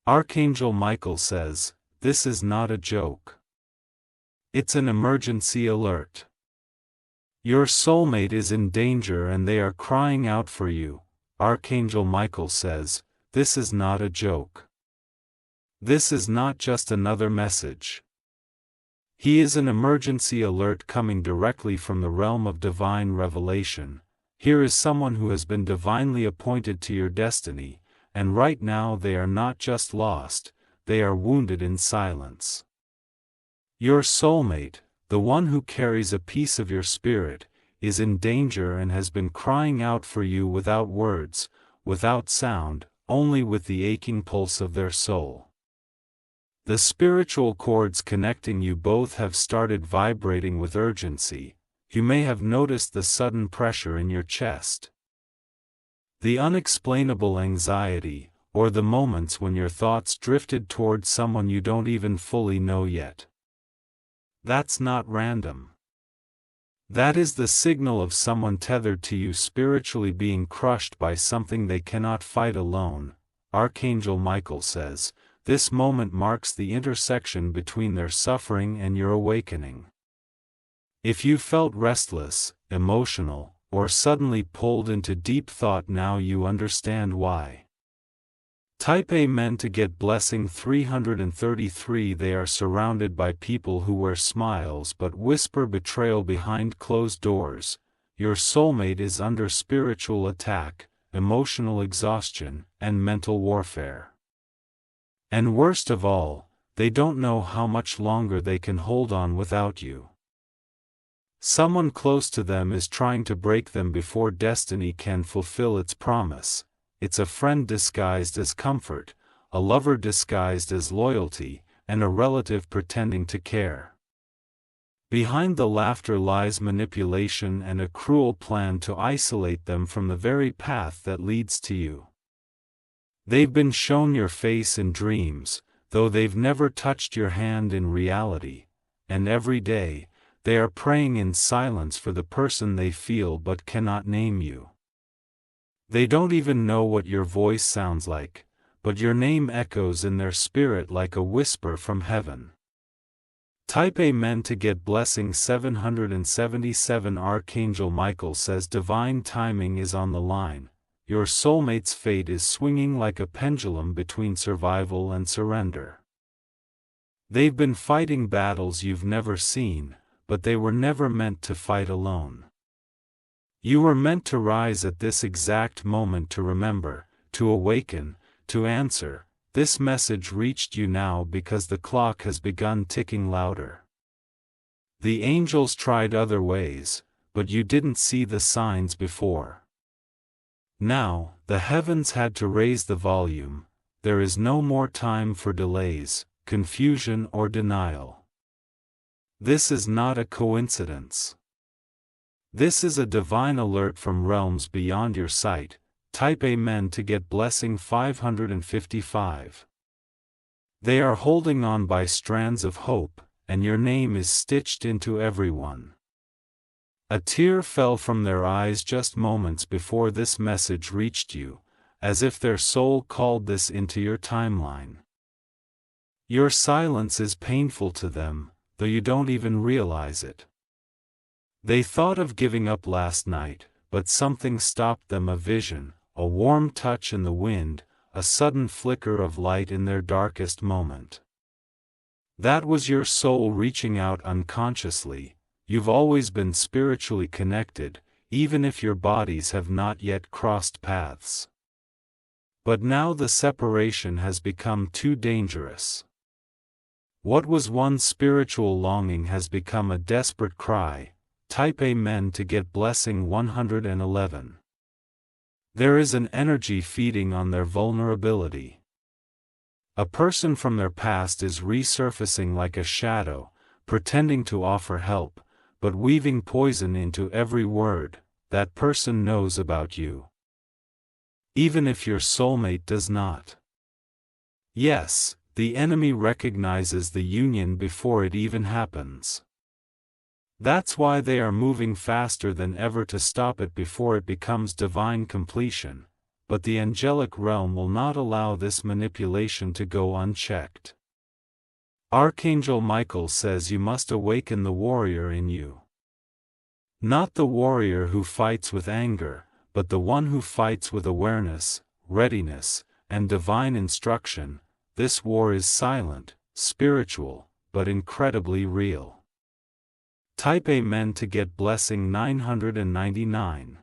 Archangel Michael says, this is not a joke. It's an emergency alert. Your soulmate is in danger and they are crying out for you. Archangel Michael says, this is not a joke. This is not just another message. He is an emergency alert coming directly from the realm of divine revelation. Here is someone who has been divinely appointed to your destiny, and right now they are not just lost, they are wounded in silence. Your soulmate, the one who carries a piece of your spirit, is in danger and has been crying out for you without words, without sound, only with the aching pulse of their soul. The spiritual cords connecting you both have started vibrating with urgency. You may have noticed the sudden pressure in your chest. The unexplainable anxiety, or the moments when your thoughts drifted toward someone you don't even fully know yet. That's not random. That is the signal of someone tethered to you spiritually being crushed by something they cannot fight alone. Archangel Michael says, this moment marks the intersection between their suffering and your awakening. If you felt restless, emotional, or suddenly pulled into deep thought, now you understand why. Type Amen to get blessing 333. They are surrounded by people who wear smiles but whisper betrayal behind closed doors. Your soulmate is under spiritual attack, emotional exhaustion, and mental warfare. And worst of all, they don't know how much longer they can hold on without you. Someone close to them is trying to break them before destiny can fulfill its promise. It's a friend disguised as comfort, a lover disguised as loyalty, and a relative pretending to care. Behind the laughter lies manipulation and a cruel plan to isolate them from the very path that leads to you. They've been shown your face in dreams, though they've never touched your hand in reality, and every day, they are praying in silence for the person they feel but cannot name you. They don't even know what your voice sounds like, but your name echoes in their spirit like a whisper from heaven. Type Amen to get blessing 777. Archangel Michael says divine timing is on the line. Your soulmate's fate is swinging like a pendulum between survival and surrender. They've been fighting battles you've never seen, but they were never meant to fight alone. You were meant to rise at this exact moment, to remember, to awaken, to answer. This message reached you now because the clock has begun ticking louder. The angels tried other ways, but you didn't see the signs before. Now, the heavens had to raise the volume. There is no more time for delays, confusion, or denial. This is not a coincidence. This is a divine alert from realms beyond your sight. Type Amen to get blessing 555. They are holding on by strands of hope, and your name is stitched into everyone. A tear fell from their eyes just moments before this message reached you, as if their soul called this into your timeline. Your silence is painful to them, though you don't even realize it. They thought of giving up last night, but something stopped them: a vision, a warm touch in the wind, a sudden flicker of light in their darkest moment. That was your soul reaching out unconsciously. You've always been spiritually connected, even if your bodies have not yet crossed paths. But now the separation has become too dangerous. What was one spiritual longing has become a desperate cry. Type Amen to get blessing 111. There is an energy feeding on their vulnerability. A person from their past is resurfacing like a shadow, pretending to offer help, but weaving poison into every word that person knows about you. Even if your soulmate does not. Yes, the enemy recognizes the union before it even happens. That's why they are moving faster than ever to stop it before it becomes divine completion. but the angelic realm will not allow this manipulation to go unchecked. Archangel Michael says you must awaken the warrior in you. Not the warrior who fights with anger, but the one who fights with awareness, readiness, and divine instruction. This war is silent, spiritual, but incredibly real. Type Amen to get blessing 999.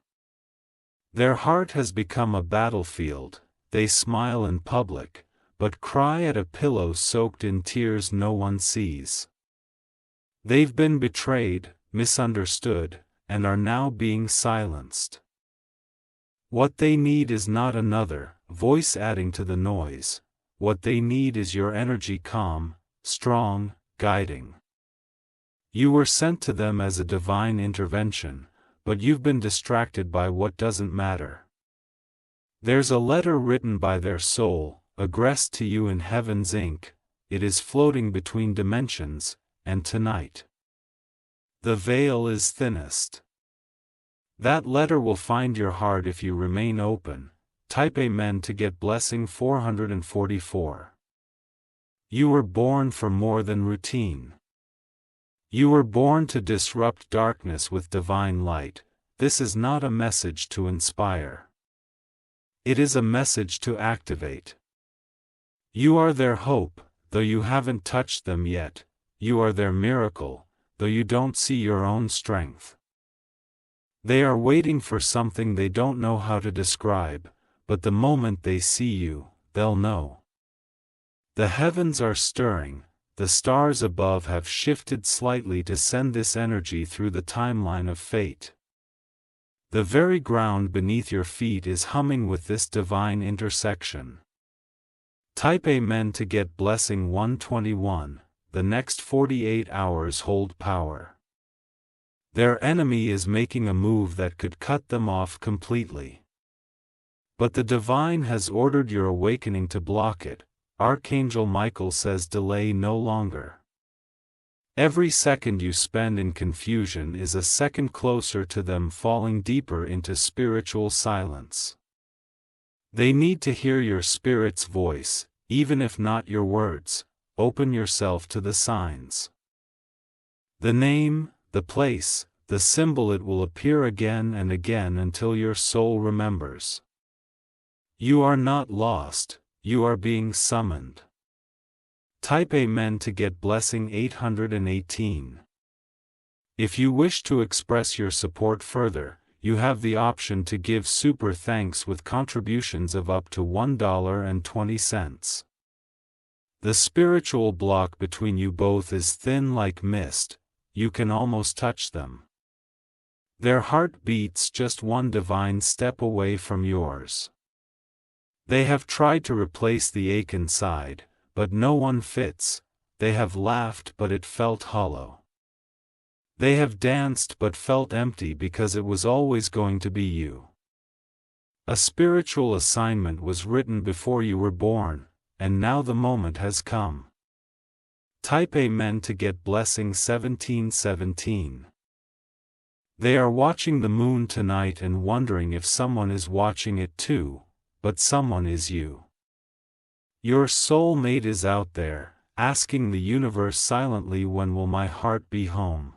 Their heart has become a battlefield. They smile in public, but cry at a pillow soaked in tears no one sees. They've been betrayed, misunderstood, and are now being silenced. What they need is not another voice adding to the noise. What they need is your energy, calm, strong, guiding. You were sent to them as a divine intervention, but you've been distracted by what doesn't matter. There's a letter written by their soul, addressed to you in heaven's ink. It is floating between dimensions, and tonight the veil is thinnest. That letter will find your heart if you remain open. Type Amen to get blessing 444. You were born for more than routine. You were born to disrupt darkness with divine light. This is not a message to inspire. It is a message to activate. You are their hope, though you haven't touched them yet. You are their miracle, though you don't see your own strength. They are waiting for something they don't know how to describe, but the moment they see you, they'll know. The heavens are stirring, the stars above have shifted slightly to send this energy through the timeline of fate. The very ground beneath your feet is humming with this divine intersection. Type Amen to get blessing 121. The next 48 hours hold power. Their enemy is making a move that could cut them off completely. But the divine has ordered your awakening to block it. Archangel Michael says delay no longer. Every second you spend in confusion is a second closer to them falling deeper into spiritual silence. They need to hear your spirit's voice, even if not your words. Open yourself to the signs. The name, the place, the symbol, it will appear again and again until your soul remembers. You are not lost, you are being summoned. Type Amen to get blessing 818. If you wish to express your support further, you have the option to give super thanks with contributions of up to $1.20. The spiritual block between you both is thin like mist, you can almost touch them. Their heart beats just one divine step away from yours. They have tried to replace the ache inside, but no one fits. They have laughed but it felt hollow. They have danced but felt empty because it was always going to be you. A spiritual assignment was written before you were born, and now the moment has come. Type Amen to get blessing 1717. They are watching the moon tonight and wondering if someone is watching it too, but someone is you. Your soulmate is out there, asking the universe silently, when will my heart be home?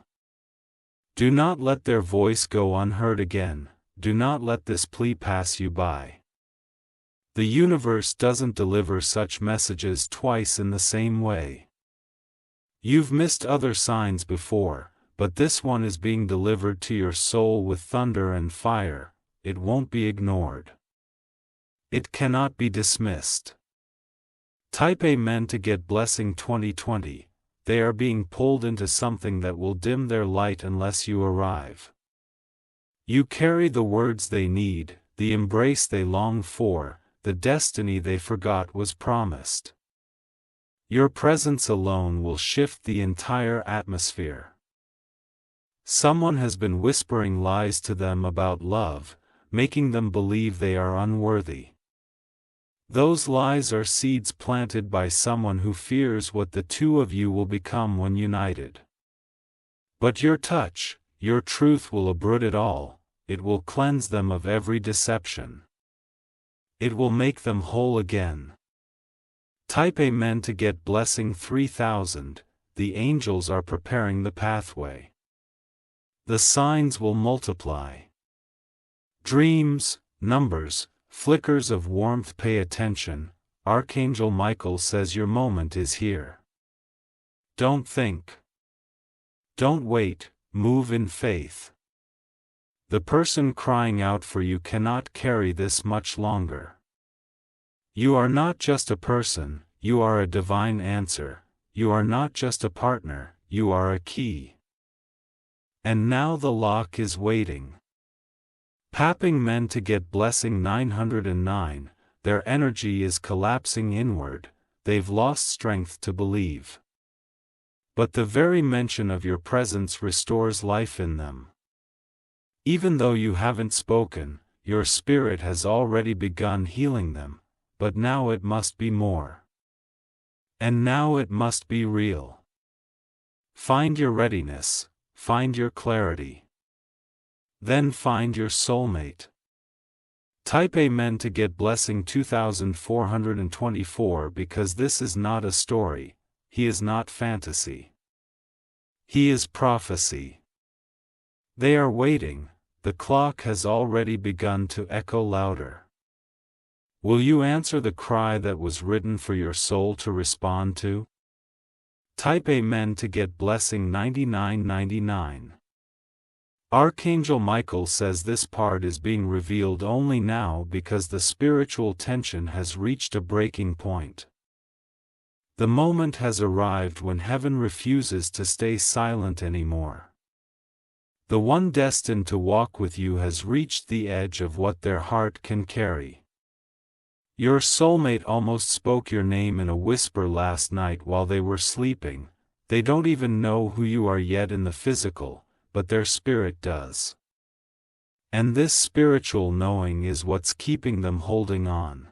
Do not let their voice go unheard again, do not let this plea pass you by. The universe doesn't deliver such messages twice in the same way. You've missed other signs before, but this one is being delivered to your soul with thunder and fire. It won't be ignored. It cannot be dismissed. Type Amen to get blessing 2020. They are being pulled into something that will dim their light unless you arrive. You carry the words they need, the embrace they long for, the destiny they forgot was promised. Your presence alone will shift the entire atmosphere. Someone has been whispering lies to them about love, making them believe they are unworthy. Those lies are seeds planted by someone who fears what the two of you will become when united. But your touch, your truth will uproot it all, it will cleanse them of every deception. It will make them whole again. Type Amen to get blessing 3000. The angels are preparing the pathway. The signs will multiply. Dreams, numbers, flickers of warmth. Pay attention. Archangel Michael says your moment is here. Don't think. Don't wait, move in faith. The person crying out for you cannot carry this much longer. You are not just a person, you are a divine answer. You are not just a partner, you are a key. And now the lock is waiting. Papping men to get blessing 909, their energy is collapsing inward, they've lost strength to believe. But the very mention of your presence restores life in them. Even though you haven't spoken, your spirit has already begun healing them, but now it must be more. And now it must be real. Find your readiness, find your clarity. Then find your soulmate. Type Amen to get blessing 2424 because this is not a story, he is not fantasy. He is prophecy. They are waiting, the clock has already begun to echo louder. Will you answer the cry that was written for your soul to respond to? Type Amen to get blessing 9999. Archangel Michael says this part is being revealed only now because the spiritual tension has reached a breaking point. The moment has arrived when heaven refuses to stay silent anymore. The one destined to walk with you has reached the edge of what their heart can carry. Your soulmate almost spoke your name in a whisper last night while they were sleeping. They don't even know who you are yet in the physical, but their spirit does. And this spiritual knowing is what's keeping them holding on.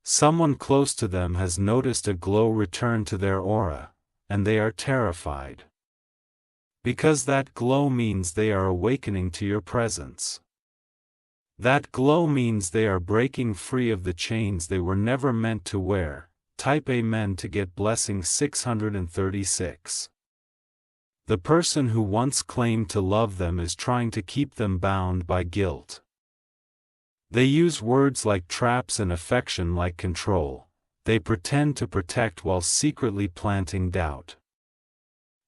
Someone close to them has noticed a glow return to their aura, and they are terrified. Because that glow means they are awakening to your presence. That glow means they are breaking free of the chains they were never meant to wear. Type Amen to get blessing 636. The person who once claimed to love them is trying to keep them bound by guilt. They use words like traps and affection like control. They pretend to protect while secretly planting doubt.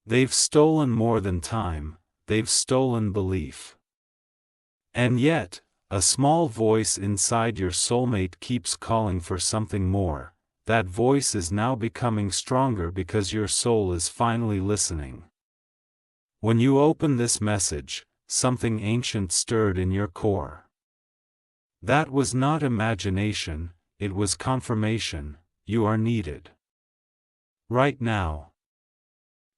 They've stolen more than time, they've stolen belief. And yet, a small voice inside your soulmate keeps calling for something more. That voice is now becoming stronger because your soul is finally listening. When you open this message, something ancient stirred in your core. That was not imagination, it was confirmation. You are needed. Right now.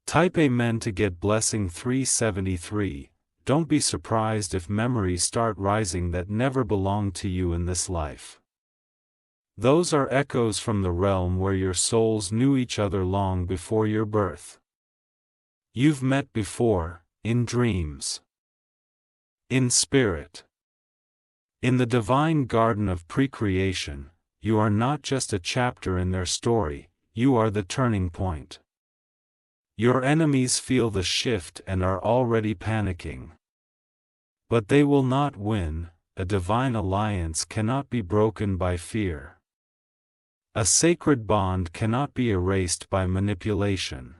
Type Amen to get blessing 373. Don't be surprised if memories start rising that never belonged to you in this life. Those are echoes from the realm where your souls knew each other long before your birth. You've met before, in dreams. In spirit. In the divine garden of pre-creation, you are not just a chapter in their story, you are the turning point. Your enemies feel the shift and are already panicking. But they will not win. A divine alliance cannot be broken by fear. A sacred bond cannot be erased by manipulation.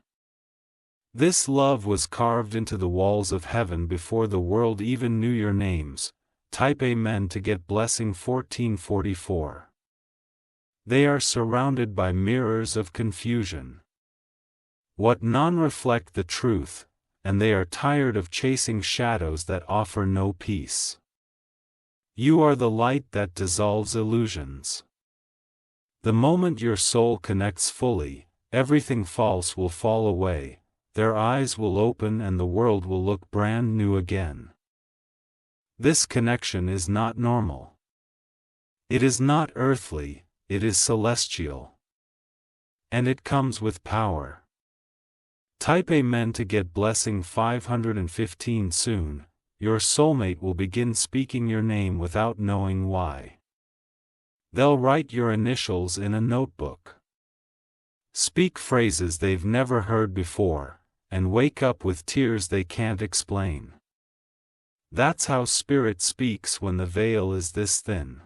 This love was carved into the walls of heaven before the world even knew your names. Type Amen to get blessing 1444. They are surrounded by mirrors of confusion. What none reflect the truth, and they are tired of chasing shadows that offer no peace. You are the light that dissolves illusions. The moment your soul connects fully, everything false will fall away, their eyes will open and the world will look brand new again. This connection is not normal. It is not earthly, it is celestial. And it comes with power. Type Amen to get blessing 515 soon. Your soulmate will begin speaking your name without knowing why. They'll write your initials in a notebook. Speak phrases they've never heard before, and wake up with tears they can't explain. That's how spirit speaks when the veil is this thin.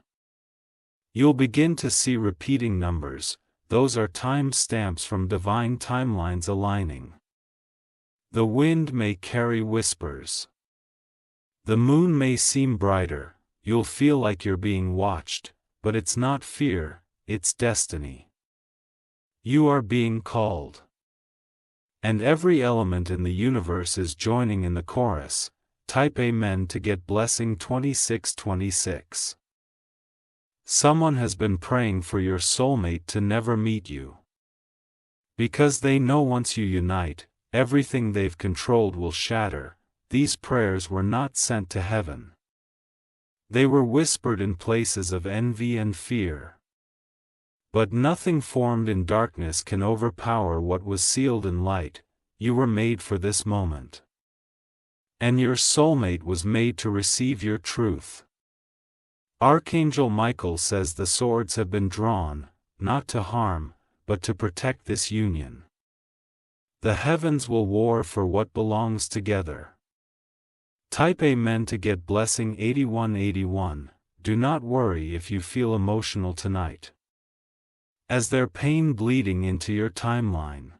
You'll begin to see repeating numbers, those are time stamps from divine timelines aligning. The wind may carry whispers. The moon may seem brighter, you'll feel like you're being watched, but it's not fear, it's destiny. You are being called. And every element in the universe is joining in the chorus. Type Amen to get blessing 2626. Someone has been praying for your soulmate to never meet you. Because they know once you unite, everything they've controlled will shatter. These prayers were not sent to heaven. They were whispered in places of envy and fear. But nothing formed in darkness can overpower what was sealed in light. You were made for this moment. And your soulmate was made to receive your truth. Archangel Michael says the swords have been drawn, not to harm, but to protect this union. The heavens will war for what belongs together. Type Amen to get blessing 8181. Do not worry if you feel emotional tonight. As their pain bleeding into your timeline.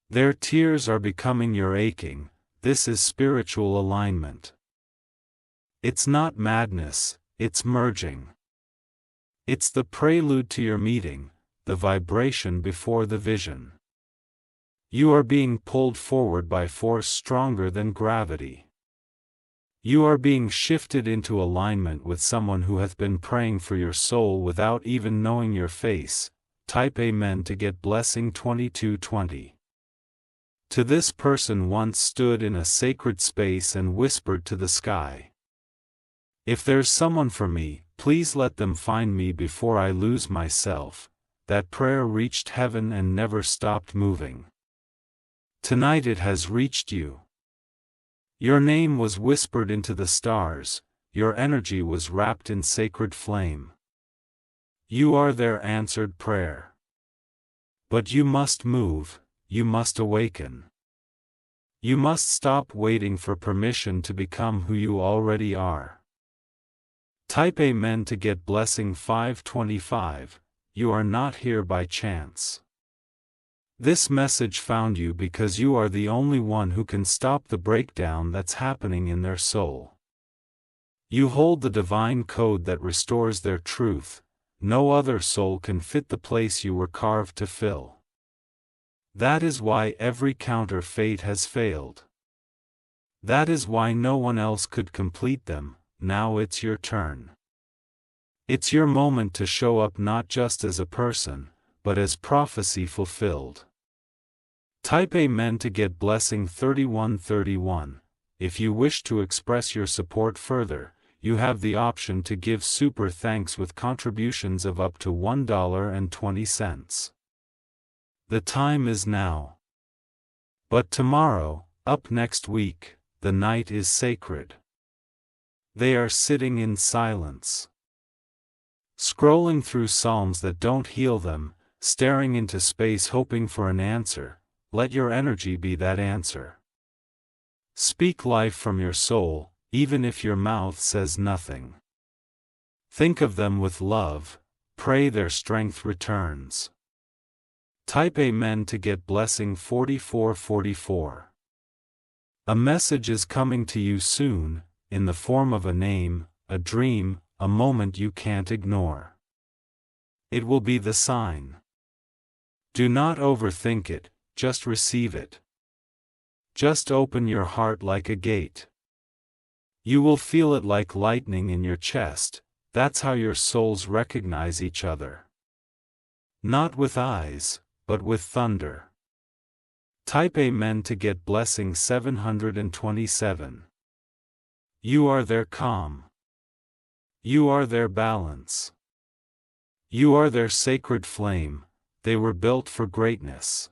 Their tears are becoming your aching. This is spiritual alignment. It's not madness, it's merging. It's the prelude to your meeting, the vibration before the vision. You are being pulled forward by force stronger than gravity. You are being shifted into alignment with someone who hath been praying for your soul without even knowing your face. Type Amen to get blessing 2220. To this person once stood in a sacred space and whispered to the sky. If there's someone for me, please let them find me before I lose myself. That prayer reached heaven and never stopped moving. Tonight it has reached you. Your name was whispered into the stars, your energy was wrapped in sacred flame. You are their answered prayer. But you must move, you must awaken. You must stop waiting for permission to become who you already are. Type Amen to get blessing 525. You are not here by chance. This message found you because you are the only one who can stop the breakdown that's happening in their soul. You hold the divine code that restores their truth. No other soul can fit the place you were carved to fill. That is why every counter fate has failed. That is why no one else could complete them. Now it's your turn. It's your moment to show up not just as a person, but as prophecy fulfilled. Type Amen to get blessing 3131. If you wish to express your support further, you have the option to give super thanks with contributions of up to $1.20. The time is now. But tomorrow, up next week, the night is sacred. They are sitting in silence. Scrolling through psalms that don't heal them, staring into space hoping for an answer. Let your energy be that answer. Speak life from your soul, even if your mouth says nothing. Think of them with love, pray their strength returns. Type Amen to get blessing 4444. A message is coming to you soon, in the form of a name, a dream, a moment you can't ignore. It will be the sign. Do not overthink it, just receive it. Just open your heart like a gate. You will feel it like lightning in your chest. That's how your souls recognize each other. Not with eyes, but with thunder. Type Amen to get blessing 727. You are their calm. You are their balance. You are their sacred flame. They were built for greatness,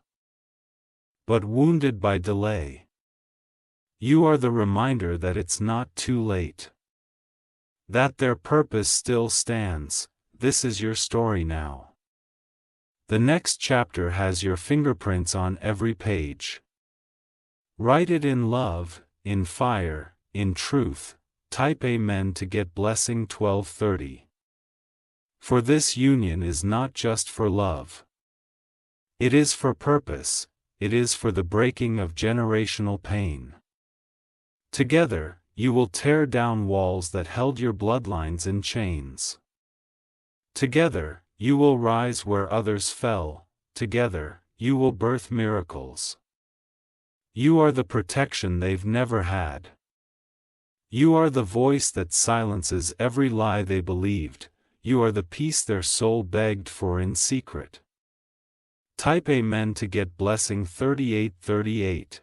but wounded by delay. You are the reminder that it's not too late. That their purpose still stands, this is your story now. The next chapter has your fingerprints on every page. Write it in love, in fire, in truth. Type Amen to get blessing 1230. For this union is not just for love. It is for purpose, it is for the breaking of generational pain. Together, you will tear down walls that held your bloodlines in chains. Together, you will rise where others fell. Together, you will birth miracles. You are the protection they've never had. You are the voice that silences every lie they believed. You are the peace their soul begged for in secret. Type Amen to get blessing 3838.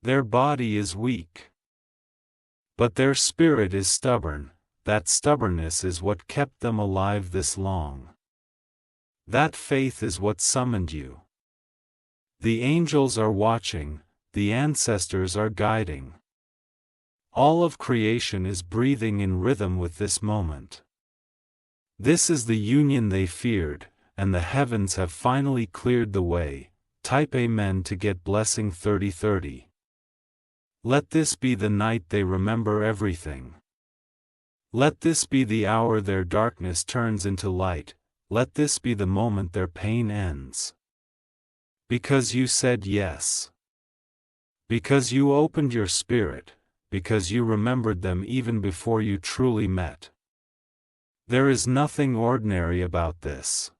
Their body is weak, but their spirit is stubborn. That stubbornness is what kept them alive this long. That faith is what summoned you. The angels are watching, the ancestors are guiding. All of creation is breathing in rhythm with this moment. This is the union they feared, and the heavens have finally cleared the way. Type Amen to get blessing 3030. Let this be the night they remember everything. Let this be the hour their darkness turns into light. Let this be the moment their pain ends. Because you said yes. Because you opened your spirit, because you remembered them even before you truly met. There is nothing ordinary about this.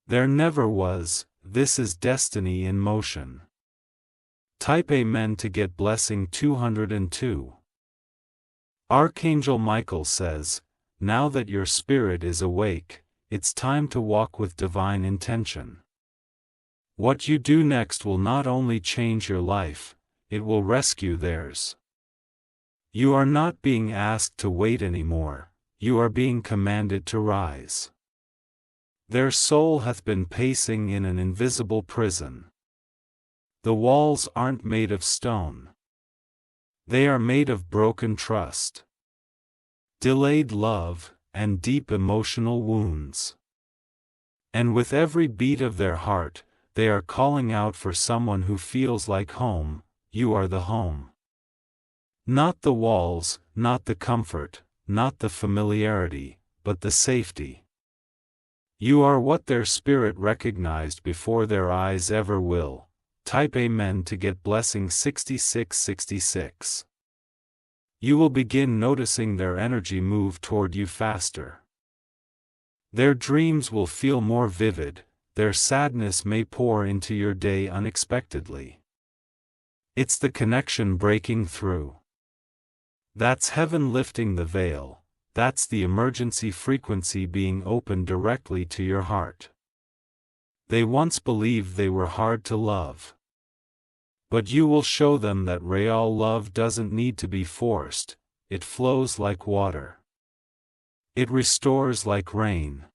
There never was. This is destiny in motion. Type Amen to get blessing 202. Archangel Michael says, now that your spirit is awake, it's time to walk with divine intention. What you do next will not only change your life, it will rescue theirs. You are not being asked to wait anymore, you are being commanded to rise. Their soul hath been pacing in an invisible prison. The walls aren't made of stone. They are made of broken trust, delayed love, and deep emotional wounds. And with every beat of their heart, they are calling out for someone who feels like home. You are the home. Not the walls, not the comfort, not the familiarity, but the safety. You are what their spirit recognized before their eyes ever will. Type Amen to get blessing 6666. You will begin noticing their energy move toward you faster. Their dreams will feel more vivid, their sadness may pour into your day unexpectedly. It's the connection breaking through. That's heaven lifting the veil, that's the emergency frequency being opened directly to your heart. They once believed they were hard to love. But you will show them that real love doesn't need to be forced, it flows like water. It restores like rain.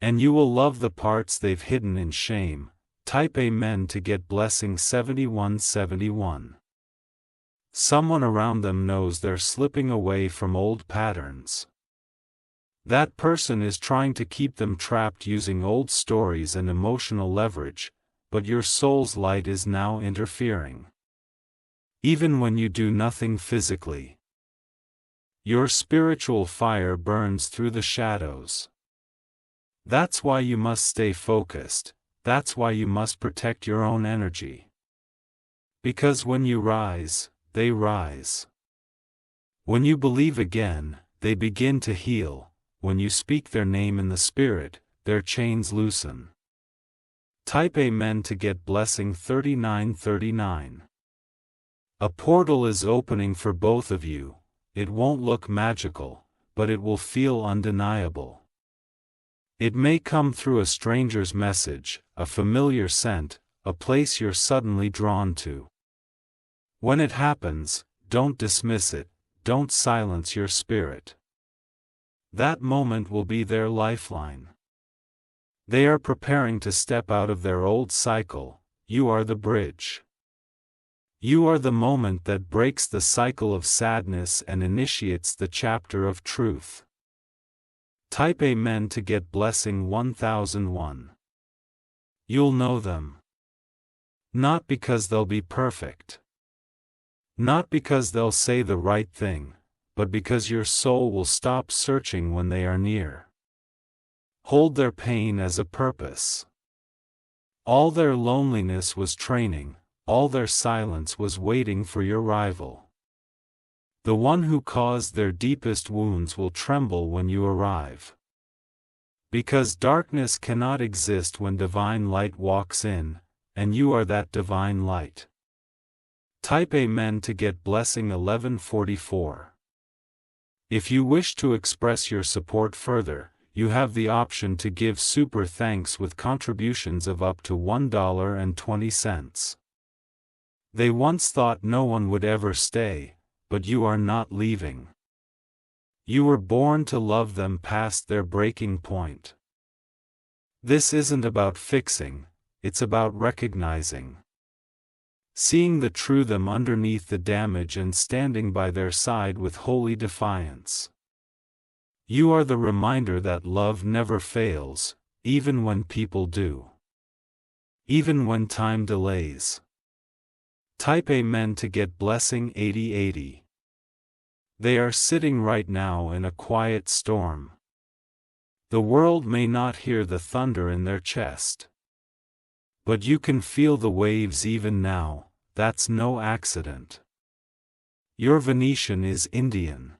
And you will love the parts they've hidden in shame. Type Amen to get blessing 7171. Someone around them knows they're slipping away from old patterns. That person is trying to keep them trapped using old stories and emotional leverage, but your soul's light is now interfering. Even when you do nothing physically, your spiritual fire burns through the shadows. That's why you must stay focused, that's why you must protect your own energy. Because when you rise, they rise. When you believe again, they begin to heal. When you speak their name in the spirit, their chains loosen. Type Amen to get blessing 3939. A portal is opening for both of you. It won't look magical, but it will feel undeniable. It may come through a stranger's message, a familiar scent, a place you're suddenly drawn to. When it happens, don't dismiss it, don't silence your spirit. That moment will be their lifeline. They are preparing to step out of their old cycle. You are the bridge. You are the moment that breaks the cycle of sadness and initiates the chapter of truth. Type Amen to get blessing 1001. You'll know them. Not because they'll be perfect. Not because they'll say the right thing, but because your soul will stop searching when they are near. Hold their pain as a purpose. All their loneliness was training, all their silence was waiting for your arrival. The one who caused their deepest wounds will tremble when you arrive. Because darkness cannot exist when divine light walks in, and you are that divine light. Type Amen to get blessing 1144. If you wish to express your support further, you have the option to give super thanks with contributions of up to $1.20. They once thought no one would ever stay, but you are not leaving. You were born to love them past their breaking point. This isn't about fixing, it's about recognizing. Seeing the true them underneath the damage and standing by their side with holy defiance. You are the reminder that love never fails, even when people do. Even when time delays. Type Amen to get blessing 8080. They are sitting right now in a quiet storm. The world may not hear the thunder in their chest. But you can feel the waves even now, that's no accident. Your Venetian is Indian.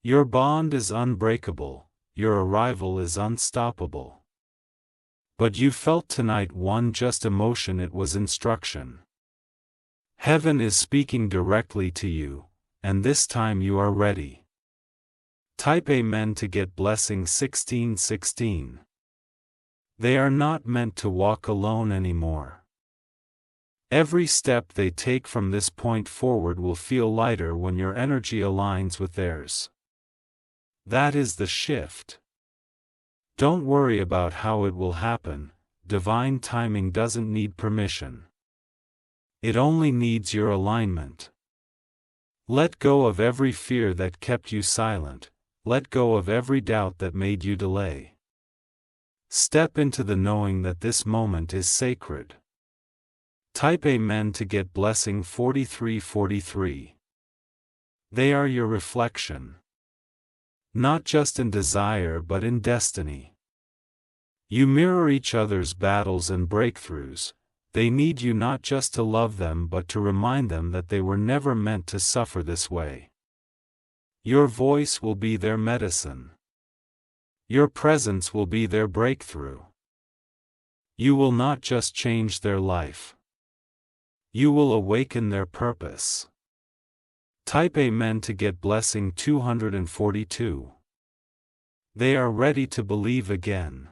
Your bond is unbreakable, your arrival is unstoppable. But you felt tonight one just emotion, it was instruction. Heaven is speaking directly to you, and this time you are ready. Type Amen to get blessing 1616. They are not meant to walk alone anymore. Every step they take from this point forward will feel lighter when your energy aligns with theirs. That is the shift. Don't worry about how it will happen, divine timing doesn't need permission. It only needs your alignment. Let go of every fear that kept you silent, let go of every doubt that made you delay. Step into the knowing that this moment is sacred. Type Amen to get blessing 4343. They are your reflection. Not just in desire but in destiny. You mirror each other's battles and breakthroughs. They need you not just to love them but to remind them that they were never meant to suffer this way. Your voice will be their medicine. Your presence will be their breakthrough. You will not just change their life. You will awaken their purpose. Type Amen to get blessing 242. They are ready to believe again.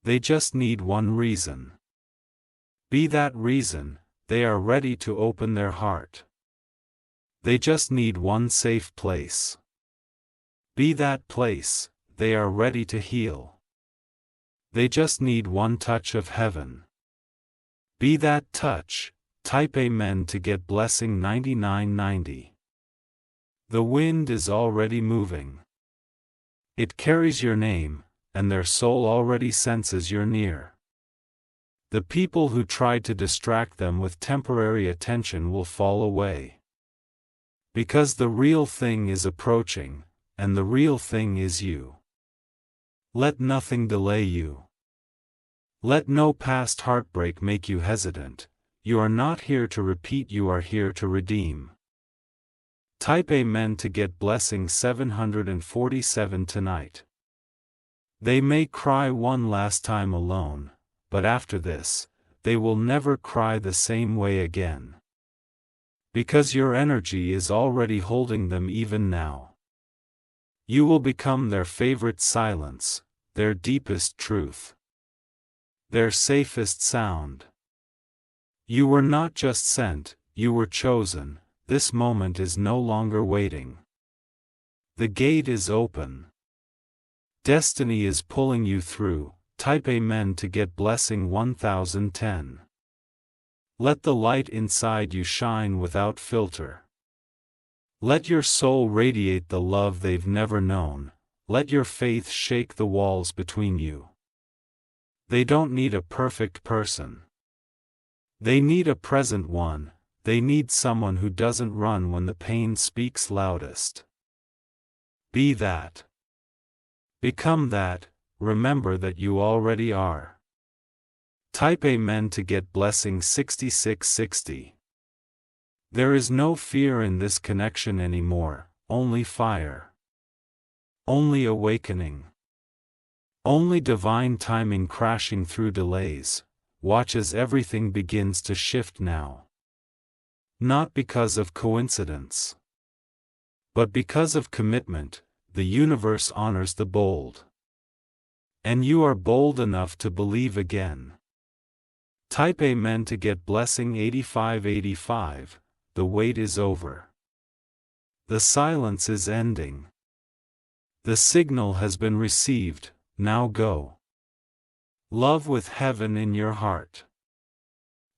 They just need one reason. Be that reason, they are ready to open their heart. They just need one safe place. Be that place, they are ready to heal. They just need one touch of heaven. Be that touch, type Amen to get blessing 9990. The wind is already moving. It carries your name, and their soul already senses you're near. The people who tried to distract them with temporary attention will fall away. Because the real thing is approaching, and the real thing is you. Let nothing delay you. Let no past heartbreak make you hesitant. You are not here to repeat, you are here to redeem. Type Amen to get blessing 747 tonight. They may cry one last time alone, but after this, they will never cry the same way again. Because your energy is already holding them even now. You will become their favorite silence, their deepest truth. Their safest sound. You were not just sent, you were chosen. This moment is no longer waiting. The gate is open. Destiny is pulling you through. Type Amen to get blessing 1010. Let the light inside you shine without filter. Let your soul radiate the love they've never known. let your faith shake the walls between you. They don't need a perfect person. They need a present one. They need someone who doesn't run when the pain speaks loudest. Be that. Become that. Remember that you already are. Type Amen to get blessing 6660. There is no fear in this connection anymore, only fire. Only awakening. Only divine timing crashing through delays. Watch as everything begins to shift now. Not because of coincidence, but because of commitment. The universe honors the bold. And you are bold enough to believe again. Type Amen to get blessing 8585. The wait is over. The silence is ending. The signal has been received, now go. Love with heaven in your heart.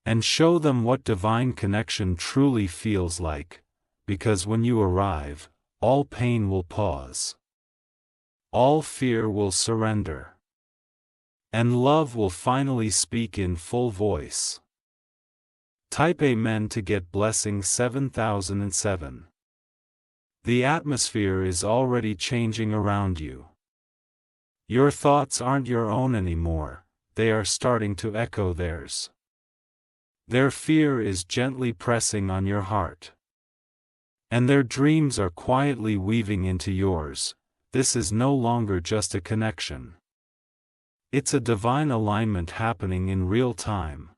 And show them what divine connection truly feels like, because when you arrive, all pain will pause. All fear will surrender. And love will finally speak in full voice. Type Amen to get blessing 7007. The atmosphere is already changing around you. Your thoughts aren't your own anymore, they are starting to echo theirs. Their fear is gently pressing on your heart. And their dreams are quietly weaving into yours. This is no longer just a connection. It's a divine alignment happening in real time.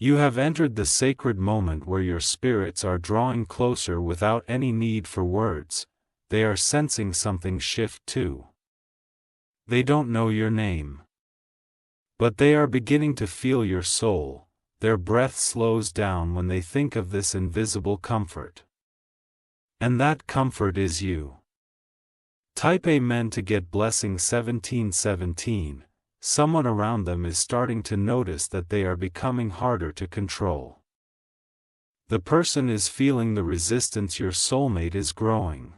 You have entered the sacred moment where your spirits are drawing closer without any need for words. They are sensing something shift too. They don't know your name. But they are beginning to feel your soul. Their breath slows down when they think of this invisible comfort. And that comfort is you. Type Amen to get blessing 1717. Someone around them is starting to notice that they are becoming harder to control. The person is feeling the resistance. Your soulmate is growing.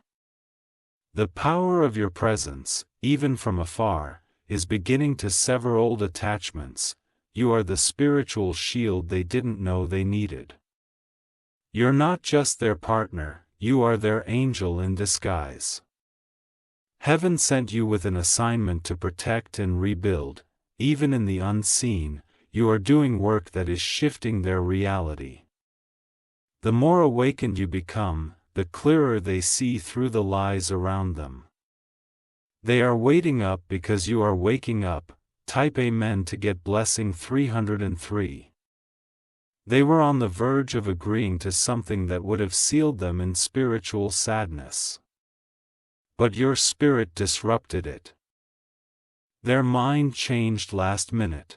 The power of your presence, even from afar, is beginning to sever old attachments. You are the spiritual shield they didn't know they needed. You're not just their partner, you are their angel in disguise. Heaven sent you with an assignment to protect and rebuild. Even in the unseen, you are doing work that is shifting their reality. The more awakened you become, the clearer they see through the lies around them. They are waiting up because you are waking up. Type Amen to get blessing 303. They were on the verge of agreeing to something that would have sealed them in spiritual sadness. But your spirit disrupted it. Their mind changed last minute.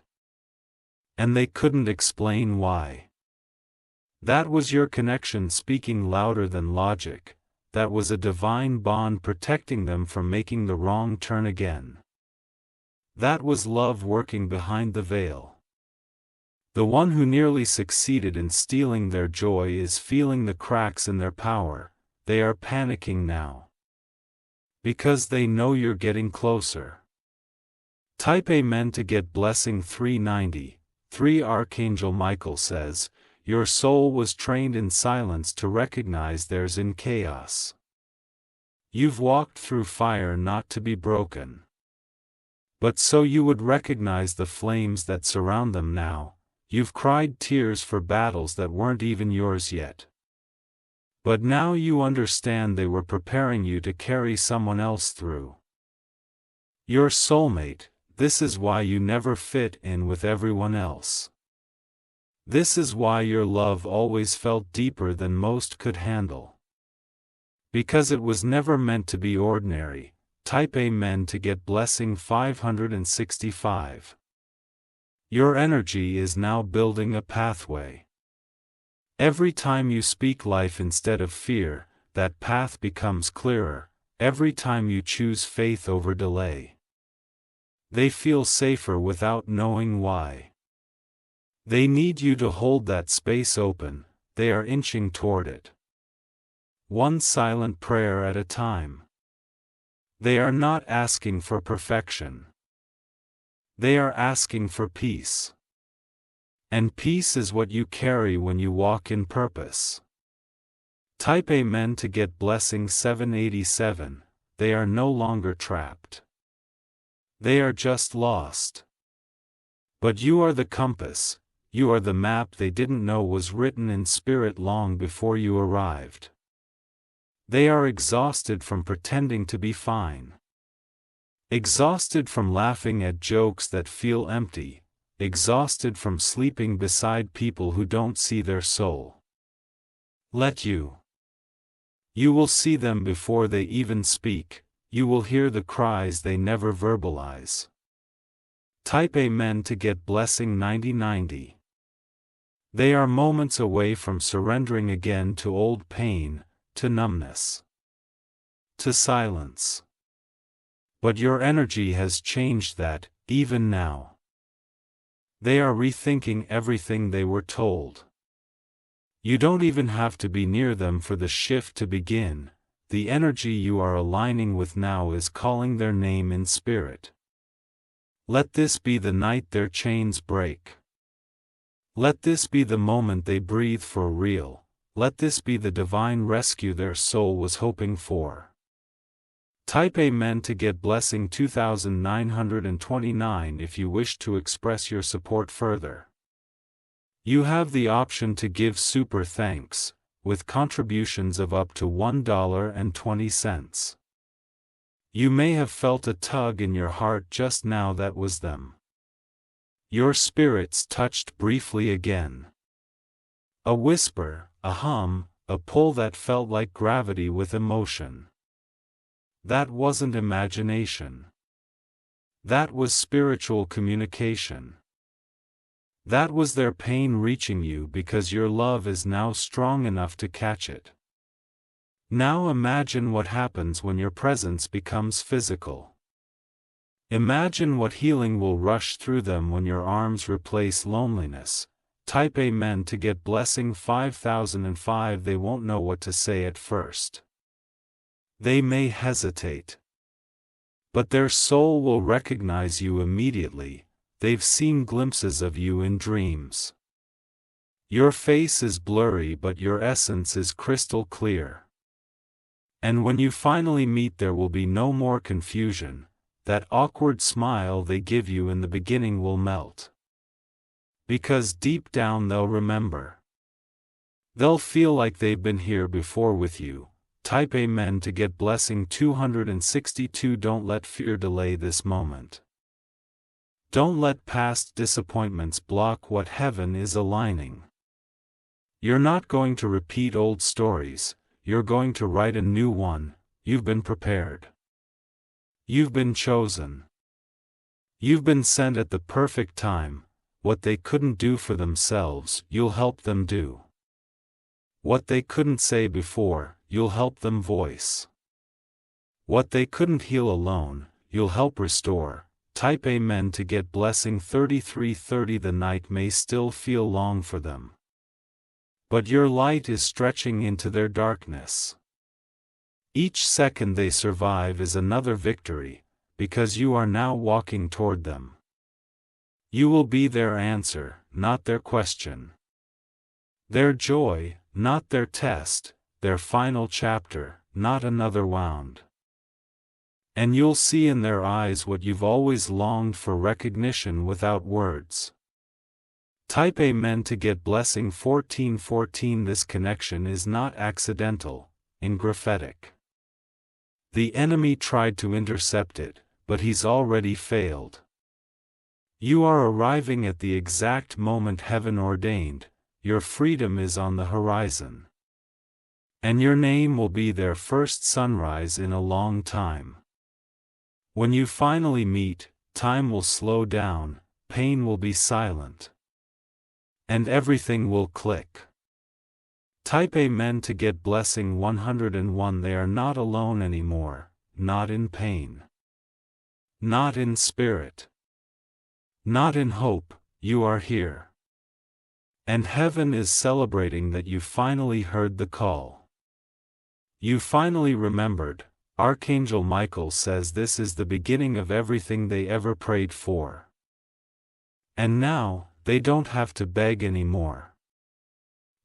And they couldn't explain why. That was your connection speaking louder than logic. That was a divine bond protecting them from making the wrong turn again. That was love working behind the veil. The one who nearly succeeded in stealing their joy is feeling the cracks in their power. They are panicking now. Because they know you're getting closer. Type Amen to get blessing 390. 3 Archangel Michael says, your soul was trained in silence to recognize theirs in chaos. You've walked through fire not to be broken. But so you would recognize the flames that surround them now. You've cried tears for battles that weren't even yours yet. But now you understand they were preparing you to carry someone else through. Your soulmate, this is why you never fit in with everyone else. This is why your love always felt deeper than most could handle. Because it was never meant to be ordinary. Type Amen to get blessing 565. Your energy is now building a pathway. Every time you speak life instead of fear, that path becomes clearer. Every time you choose faith over delay. They feel safer without knowing why. They need you to hold that space open. They are inching toward it. One silent prayer at a time. They are not asking for perfection. They are asking for peace. And peace is what you carry when you walk in purpose. Type Amen to get blessing 787. They are no longer trapped. They are just lost. But you are the compass, you are the map they didn't know was written in spirit long before you arrived. They are exhausted from pretending to be fine. Exhausted from laughing at jokes that feel empty, exhausted from sleeping beside people who don't see their soul. Let you. You will see them before they even speak, you will hear the cries they never verbalize. Type Amen to get blessing 9090. They are moments away from surrendering again to old pain, to numbness, to silence. But your energy has changed that, even now. They are rethinking everything they were told. You don't even have to be near them for the shift to begin. The energy you are aligning with now is calling their name in spirit. Let this be the night their chains break. Let this be the moment they breathe for real. Let this be the divine rescue their soul was hoping for. Type Amen to get blessing 2929 if you wish to express your support further. You have the option to give super thanks, with contributions of up to $1.20. You may have felt a tug in your heart just now. That was them. Your spirits touched briefly again. A whisper, a hum, a pull that felt like gravity with emotion. That wasn't imagination. That was spiritual communication. That was their pain reaching you because your love is now strong enough to catch it. Now imagine what happens when your presence becomes physical. Imagine what healing will rush through them when your arms replace loneliness. Type Amen to get blessing 5005. They won't know what to say at first. They may hesitate. But their soul will recognize you immediately. They've seen glimpses of you in dreams. Your face is blurry but your essence is crystal clear. And when you finally meet there will be no more confusion. That awkward smile they give you in the beginning will melt. Because deep down they'll remember. They'll feel like they've been here before with you. Type Amen to get blessing 262. Don't let fear delay this moment. Don't let past disappointments block what heaven is aligning. You're not going to repeat old stories, you're going to write a new one. You've been prepared. You've been chosen. You've been sent at the perfect time. What they couldn't do for themselves, you'll help them do. What they couldn't say before, you'll help them voice. What they couldn't heal alone, you'll help restore. Type Amen to get blessing 3330. The night may still feel long for them. But your light is stretching into their darkness. Each second they survive is another victory, because you are now walking toward them. You will be their answer, not their question. Their joy, not their test, their final chapter, not another wound. And you'll see in their eyes what you've always longed for: recognition without words. Type Amen to get blessing 1414. This connection is not accidental, in prophetic. The enemy tried to intercept it, but he's already failed. You are arriving at the exact moment heaven ordained. Your freedom is on the horizon. And your name will be their first sunrise in a long time. When you finally meet, time will slow down, pain will be silent. And everything will click. Type Amen to get blessing 101. They are not alone anymore, not in pain. Not in spirit. Not in hope, you are here. And heaven is celebrating that you finally heard the call. You finally remembered, Archangel Michael says this is the beginning of everything they ever prayed for. And now, they don't have to beg anymore.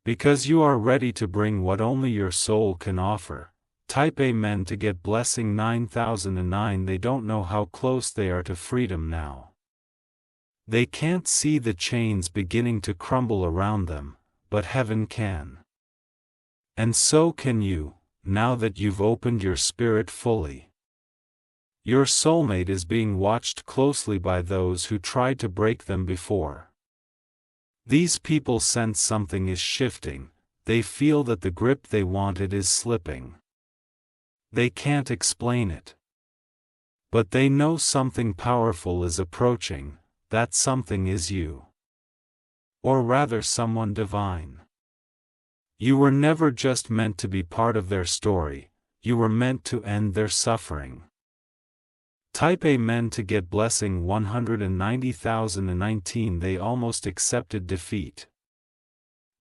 Because you are ready to bring what only your soul can offer. Type Amen to get blessing 9009. They don't know how close they are to freedom now. They can't see the chains beginning to crumble around them, but heaven can. And so can you, now that you've opened your spirit fully. Your soulmate is being watched closely by those who tried to break them before. These people sense something is shifting, they feel that the grip they wanted is slipping. They can't explain it. But they know something powerful is approaching, that something is you. Or rather someone divine. You were never just meant to be part of their story, you were meant to end their suffering. Type Amen to get blessing 190,019. They almost accepted defeat.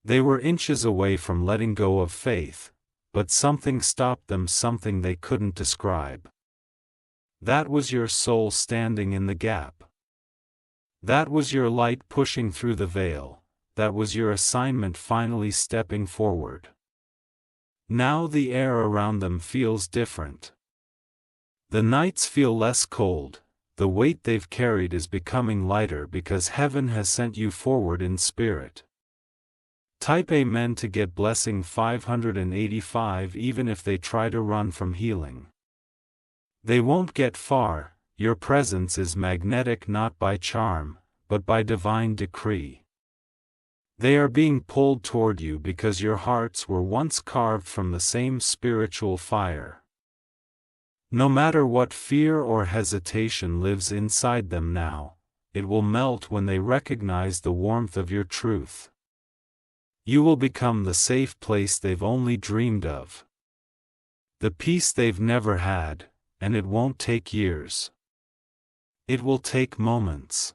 They were inches away from letting go of faith, but something stopped them, something they couldn't describe. That was your soul standing in the gap. That was your light pushing through the veil, that was your assignment finally stepping forward. Now the air around them feels different. The nights feel less cold, the weight they've carried is becoming lighter because heaven has sent you forward in spirit. Type Amen to get blessing 585. Even if they try to run from healing, they won't get far. Your presence is magnetic not by charm, but by divine decree. They are being pulled toward you because your hearts were once carved from the same spiritual fire. No matter what fear or hesitation lives inside them now, it will melt when they recognize the warmth of your truth. You will become the safe place they've only dreamed of. The peace they've never had, and it won't take years. It will take moments.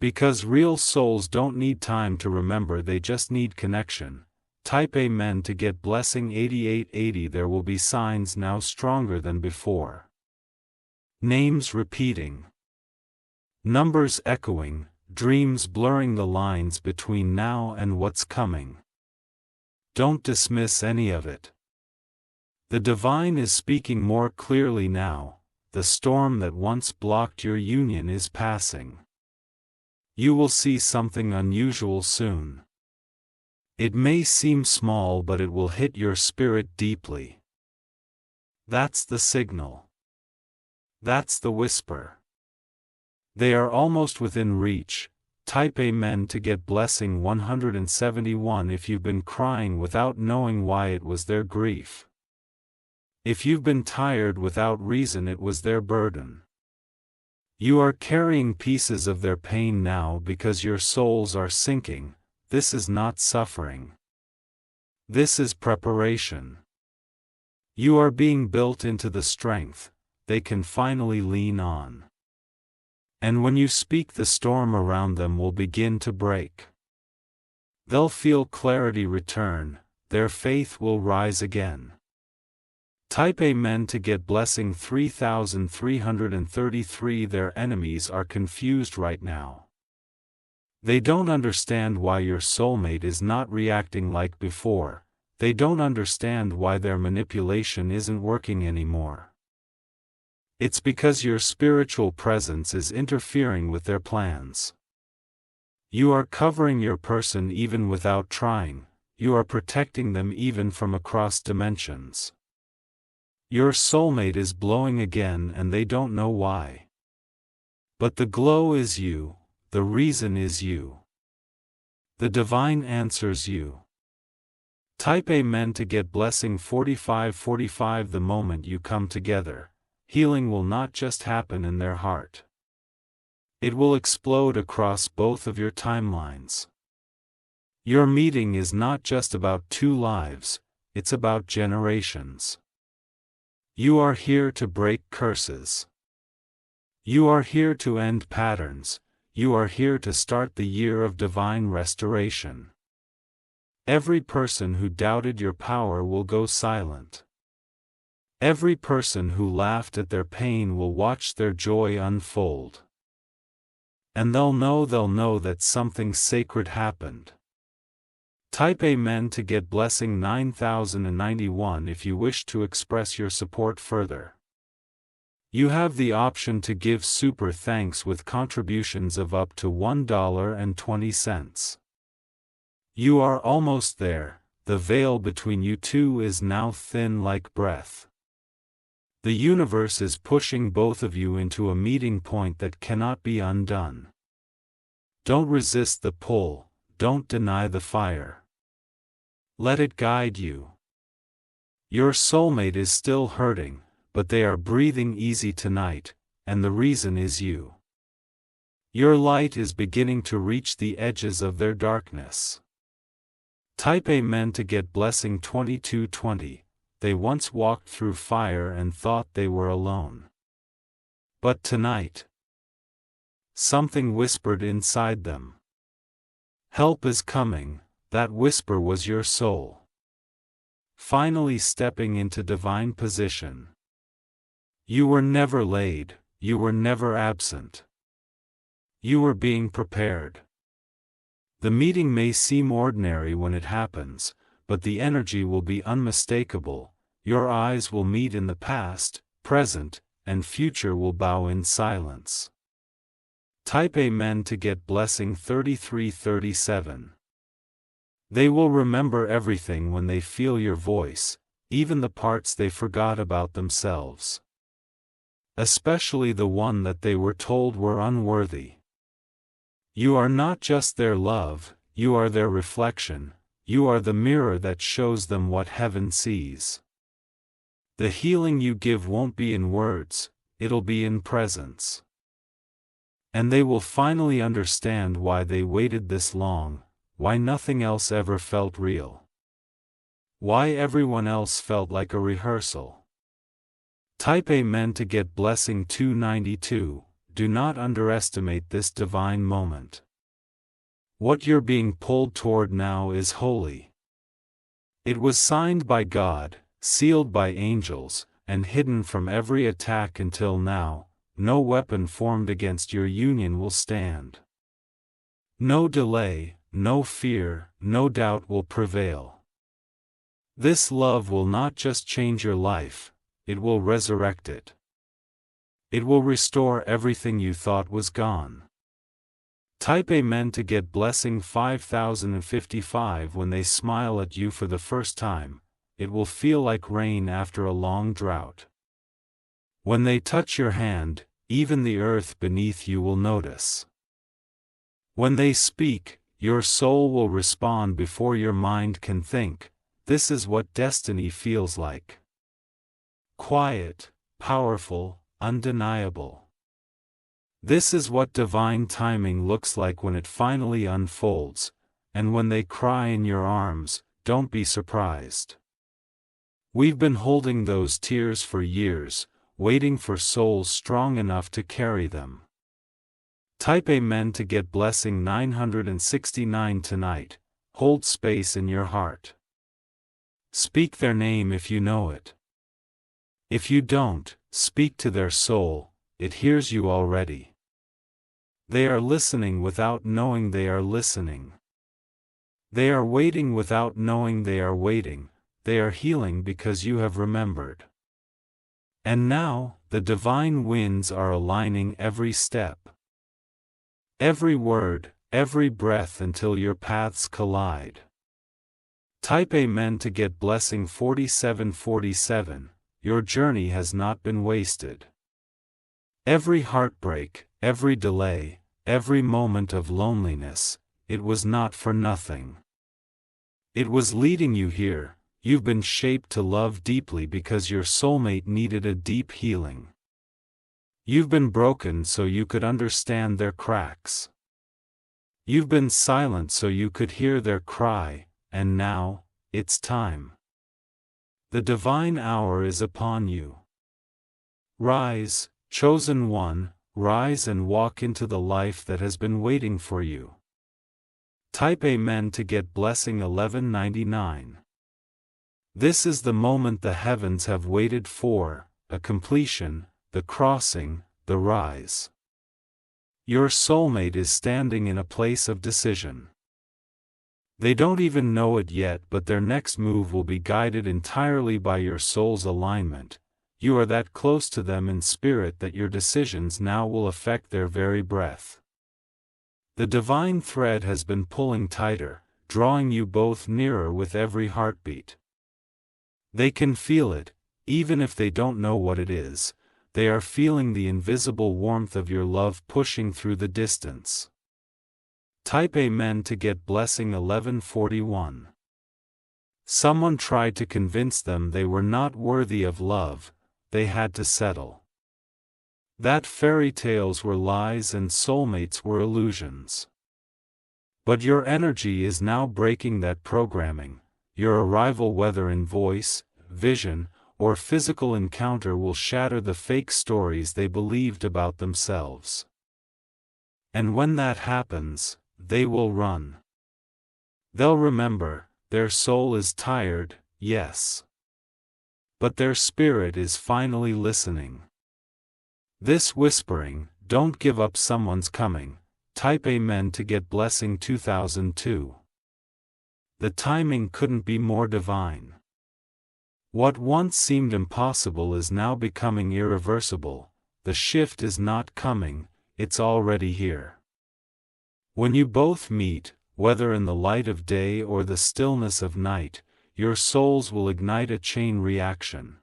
Because real souls don't need time to remember, they just need connection. Type Amen to get blessing 8880. There will be signs now stronger than before. Names repeating. Numbers echoing. Dreams blurring the lines between now and what's coming. Don't dismiss any of it. The divine is speaking more clearly now. The storm that once blocked your union is passing. You will see something unusual soon. It may seem small, but it will hit your spirit deeply. That's the signal. That's the whisper. They are almost within reach. Type Amen to get blessing 171. If you've been crying without knowing why, it was their grief. If you've been tired without reason, it was their burden. You are carrying pieces of their pain now because your souls are sinking. This is not suffering. This is preparation. You are being built into the strength they can finally lean on. And when you speak, the storm around them will begin to break. They'll feel clarity return, their faith will rise again. Type Amen to get blessing 3333. Their enemies are confused right now. They don't understand why your soulmate is not reacting like before. They don't understand why their manipulation isn't working anymore. It's because your spiritual presence is interfering with their plans. You are covering your person even without trying. You are protecting them even from across dimensions. Your soulmate is glowing again and they don't know why. But the glow is you, the reason is you. The divine answers you. Type Amen to get blessing 4545. The moment you come together, healing will not just happen in their heart. It will explode across both of your timelines. Your meeting is not just about two lives, it's about generations. You are here to break curses. You are here to end patterns. You are here to start the year of divine restoration. Every person who doubted your power will go silent. Every person who laughed at their pain will watch their joy unfold. And they'll know that something sacred happened. Type Amen to get blessing 9091 if you wish to express your support further. You have the option to give super thanks with contributions of up to $1.20. You are almost there, the veil between you two is now thin like breath. The universe is pushing both of you into a meeting point that cannot be undone. Don't resist the pull, don't deny the fire. Let it guide you. Your soulmate is still hurting, but they are breathing easy tonight, and the reason is you. Your light is beginning to reach the edges of their darkness. Type Amen to get blessing 2220. They once walked through fire and thought they were alone. But tonight, something whispered inside them. Help is coming. That whisper was your soul, finally stepping into divine position. You were never late, you were never absent. You were being prepared. The meeting may seem ordinary when it happens, but the energy will be unmistakable. Your eyes will meet in the past, present, and future will bow in silence. Type Amen to get blessing 3337. They will remember everything when they feel your voice, even the parts they forgot about themselves. Especially the one that they were told were unworthy. You are not just their love, you are their reflection, you are the mirror that shows them what heaven sees. The healing you give won't be in words, it'll be in presence. And they will finally understand why they waited this long, why nothing else ever felt real. Why everyone else felt like a rehearsal. Type Amen to get blessing 292. Do not underestimate this divine moment. What you're being pulled toward now is holy. It was signed by God, sealed by angels, and hidden from every attack until now. No weapon formed against your union will stand. No delay, no fear, no doubt will prevail. This love will not just change your life, it will resurrect it. It will restore everything you thought was gone. Type Amen to get blessing 5055 when they smile at you for the first time. It will feel like rain after a long drought. When they touch your hand, even the earth beneath you will notice. When they speak, your soul will respond before your mind can think. This is what destiny feels like. Quiet, powerful, undeniable. This is what divine timing looks like when it finally unfolds, and when they cry in your arms, don't be surprised. We've been holding those tears for years, waiting for souls strong enough to carry them. Type Amen to get blessing 969 tonight. Hold space in your heart. Speak their name if you know it. If you don't, speak to their soul, it hears you already. They are listening without knowing they are listening. They are waiting without knowing they are waiting. They are healing because you have remembered. And now, the divine winds are aligning every step. Every word, every breath until your paths collide. Type Amen to get blessing 4747. Your journey has not been wasted. Every heartbreak, every delay, every moment of loneliness, it was not for nothing. It was leading you here. You've been shaped to love deeply because your soulmate needed a deep healing. You've been broken so you could understand their cracks. You've been silent so you could hear their cry, and now, it's time. The divine hour is upon you. Rise, chosen one, rise and walk into the life that has been waiting for you. Type Amen to get blessing 1199. This is the moment the heavens have waited for, a completion, the crossing, the rise. Your soulmate is standing in a place of decision. They don't even know it yet, but their next move will be guided entirely by your soul's alignment. You are that close to them in spirit that your decisions now will affect their very breath. The divine thread has been pulling tighter, drawing you both nearer with every heartbeat. They can feel it, even if they don't know what it is. They are feeling the invisible warmth of your love pushing through the distance. Type Amen to get blessing 1141. Someone tried to convince them they were not worthy of love, they had to settle. That fairy tales were lies and soulmates were illusions. But your energy is now breaking that programming. Your arrival, whether in voice, vision, or physical encounter, will shatter the fake stories they believed about themselves. And when that happens, they will run. They'll remember, their soul is tired, yes. But their spirit is finally listening. This whispering, don't give up, someone's coming. Type Amen to get blessing 2002. The timing couldn't be more divine. What once seemed impossible is now becoming irreversible. The shift is not coming, it's already here. When you both meet, whether in the light of day or the stillness of night, your souls will ignite a chain reaction.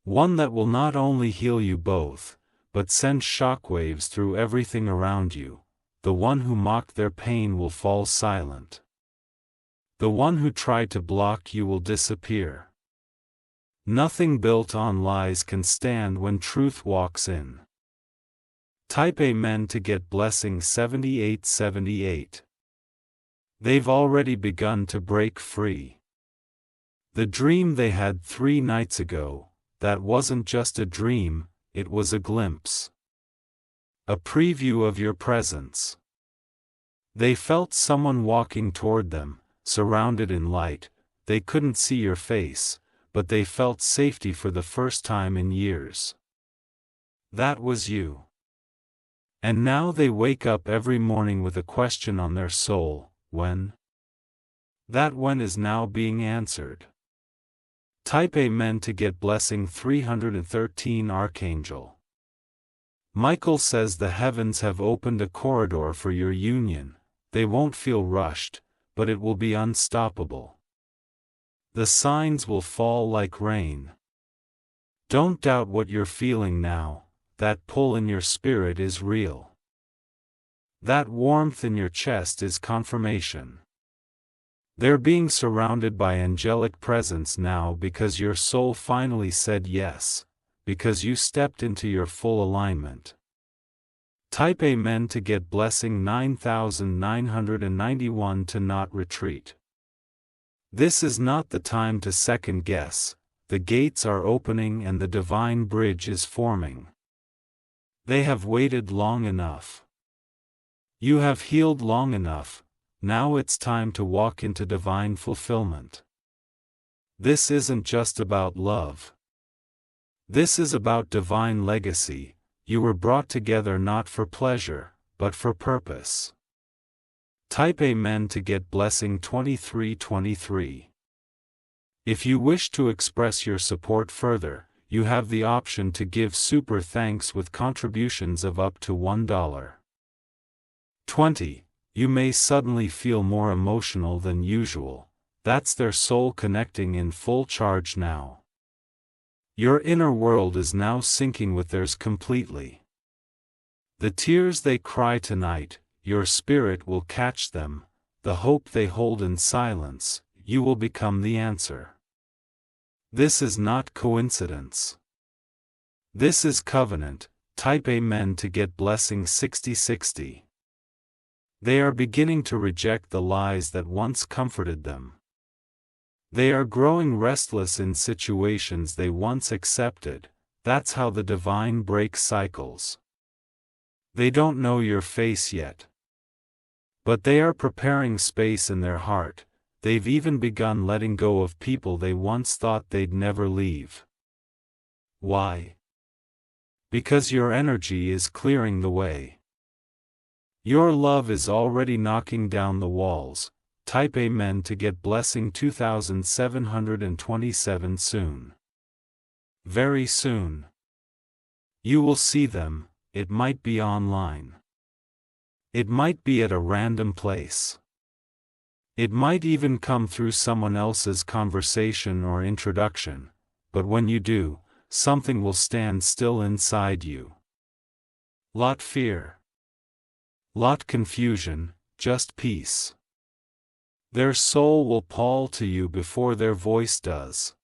One that will not only heal you both, but send shockwaves through everything around you. The one who mocked their pain will fall silent. The one who tried to block you will disappear. Nothing built on lies can stand when truth walks in. Type Amen to get blessing 7878. They've already begun to break free. The dream they had 3 nights ago, that wasn't just a dream, it was a glimpse. A preview of your presence. They felt someone walking toward them, surrounded in light. They couldn't see your face, but they felt safety for the first time in years. That was you. And now they wake up every morning with a question on their soul, when? That when is now being answered. Type Amen to get blessing 313 Archangel. Michael says the heavens have opened a corridor for your union. They won't feel rushed, but it will be unstoppable. The signs will fall like rain. Don't doubt what you're feeling now. That pull in your spirit is real. That warmth in your chest is confirmation. They're being surrounded by angelic presence now because your soul finally said yes, because you stepped into your full alignment. Type Amen to get blessing 9991 to not retreat. This is not the time to second guess. The gates are opening and the divine bridge is forming. They have waited long enough. You have healed long enough. Now it's time to walk into divine fulfillment. This isn't just about love. This is about divine legacy. You were brought together not for pleasure, but for purpose. Type Amen to get blessing 2323. If you wish to express your support further, you have the option to give super thanks with contributions of up to $1. 20. You may suddenly feel more emotional than usual. That's their soul connecting in full charge now. Your inner world is now syncing with theirs completely. The tears they cry tonight, your spirit will catch them. The hope they hold in silence, you will become the answer. This is not coincidence. This is covenant. Type Amen to get blessing 6060. They are beginning to reject the lies that once comforted them. They are growing restless in situations they once accepted. That's how the divine breaks cycles. They don't know your face yet. But they are preparing space in their heart. they've even begun letting go of people they once thought they'd never leave. Why? Because your energy is clearing the way. Your love is already knocking down the walls. Type Amen to get blessing 2727 soon. Very soon. You will see them. It might be online. It might be at a random place. It might even come through someone else's conversation or introduction, but when you do, something will stand still inside you. Lot fear. Lot confusion, just peace. Their soul will call to you before their voice does.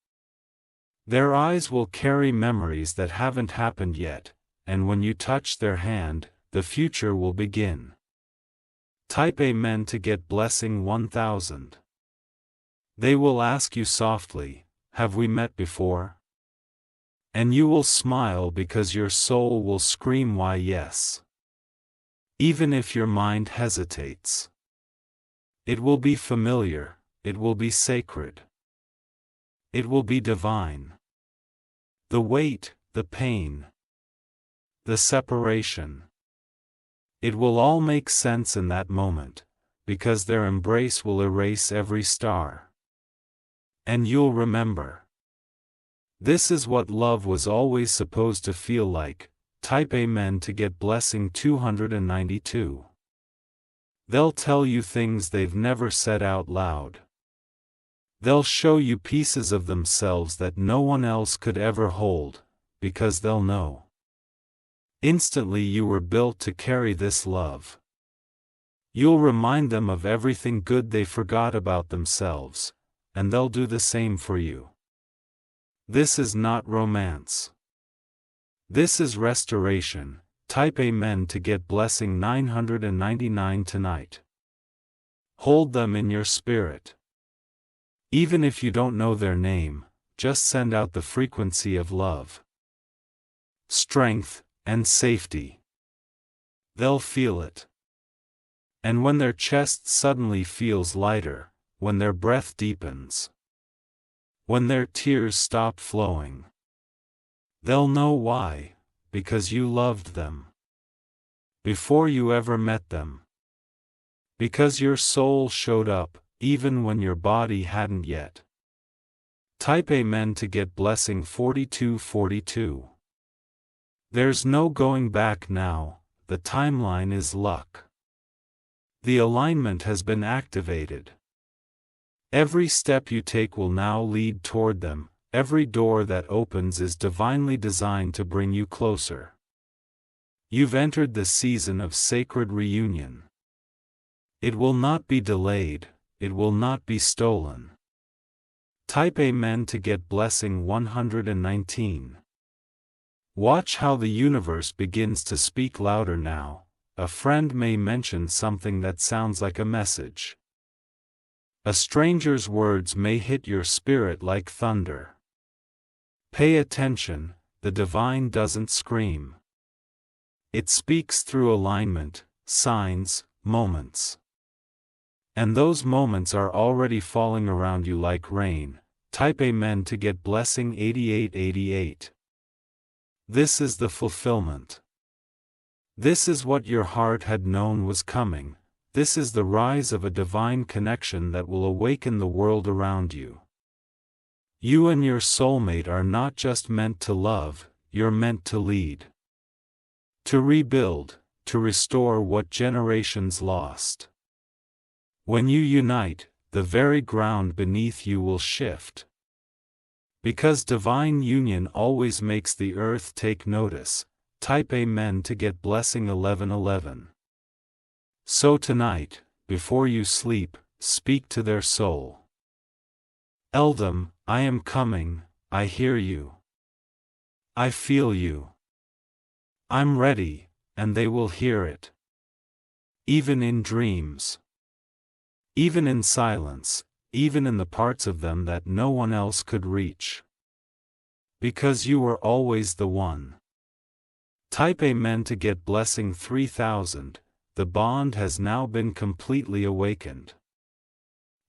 Their eyes will carry memories that haven't happened yet, and when you touch their hand, the future will begin. Type Amen to get blessing 1000. They will ask you softly, "Have we met before?" And you will smile because your soul will scream, "Why yes." Even if your mind hesitates. It will be familiar, it will be sacred. It will be divine. The weight, the pain, the separation. It will all make sense in that moment, because their embrace will erase every star. And you'll remember. This is what love was always supposed to feel like. Type Amen to get blessing 292. They'll tell you things they've never said out loud. They'll show you pieces of themselves that no one else could ever hold, because they'll know. Instantly you were built to carry this love. You'll remind them of everything good they forgot about themselves, and they'll do the same for you. This is not romance. This is restoration. Type Amen to get blessing 999 tonight. Hold them in your spirit. Even if you don't know their name, just send out the frequency of love, strength, and safety. They'll feel it. And when their chest suddenly feels lighter, when their breath deepens, when their tears stop flowing, they'll know why. Because you loved them. Before you ever met them. Because your soul showed up, even when your body hadn't yet. Type Amen to get blessing 4242. There's no going back now, the timeline is luck. The alignment has been activated. Every step you take will now lead toward them. Every door that opens is divinely designed to bring you closer. You've entered the season of sacred reunion. It will not be delayed, it will not be stolen. Type Amen to get blessing 119. Watch how the universe begins to speak louder now. A friend may mention something that sounds like a message. A stranger's words may hit your spirit like thunder. Pay attention, the divine doesn't scream. It speaks through alignment, signs, moments. And those moments are already falling around you like rain. Type Amen to get blessing 8888. This is the fulfillment. This is what your heart had known was coming. This is the rise of a divine connection that will awaken the world around you. You and your soulmate are not just meant to love, you're meant to lead. To rebuild, to restore what generations lost. When you unite, the very ground beneath you will shift. Because divine union always makes the earth take notice. Type Amen to get blessing 1111. So tonight, before you sleep, speak to their soul. Tell them, I am coming, I hear you. I feel you. I'm ready, and they will hear it. Even in dreams. Even in silence, even in the parts of them that no one else could reach. Because you were always the one. Type Amen to get blessing 3000. The bond has now been completely awakened.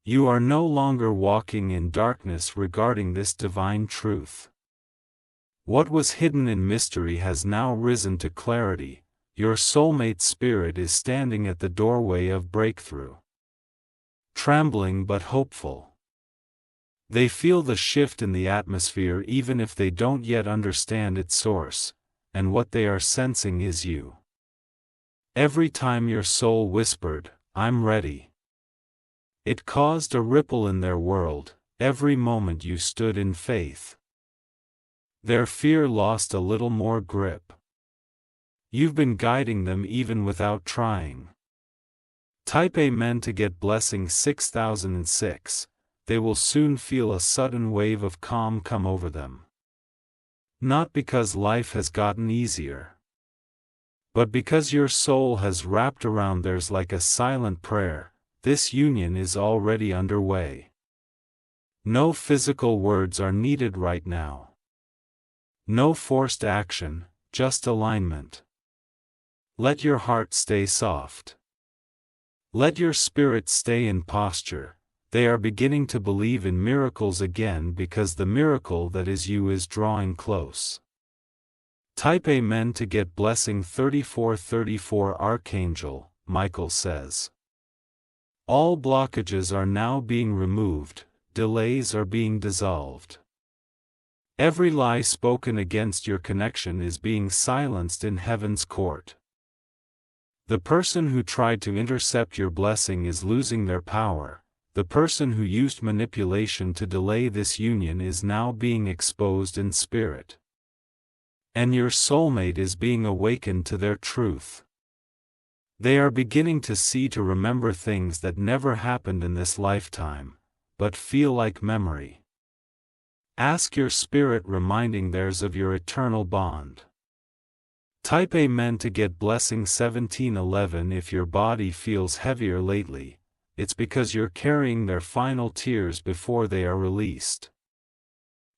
You are no longer walking in darkness regarding this divine truth. What was hidden in mystery has now risen to clarity. Your soulmate spirit is standing at the doorway of breakthrough. Trembling but hopeful. They feel the shift in the atmosphere even if they don't yet understand its source, and what they are sensing is you. Every time your soul whispered, "I'm ready," it caused a ripple in their world. Every moment you stood in faith, their fear lost a little more grip. You've been guiding them even without trying. Type Amen to get blessing 6006. They will soon feel a sudden wave of calm come over them. Not because life has gotten easier, but because your soul has wrapped around theirs like a silent prayer. This union is already underway. No physical words are needed right now. No forced action, just alignment. Let your heart stay soft. Let your spirit stay in posture. They are beginning to believe in miracles again because the miracle that is you is drawing close. Type Amen to get blessing 3434. Archangel, Michael says. All blockages are now being removed, delays are being dissolved. Every lie spoken against your connection is being silenced in heaven's court. The person who tried to intercept your blessing is losing their power. The person who used manipulation to delay this union is now being exposed in spirit. And your soulmate is being awakened to their truth. They are beginning to remember things that never happened in this lifetime, but feel like memory. Ask your spirit reminding theirs of your eternal bond. Type Amen to get blessing 1711. If your body feels heavier lately, it's because you're carrying their final tears before they are released.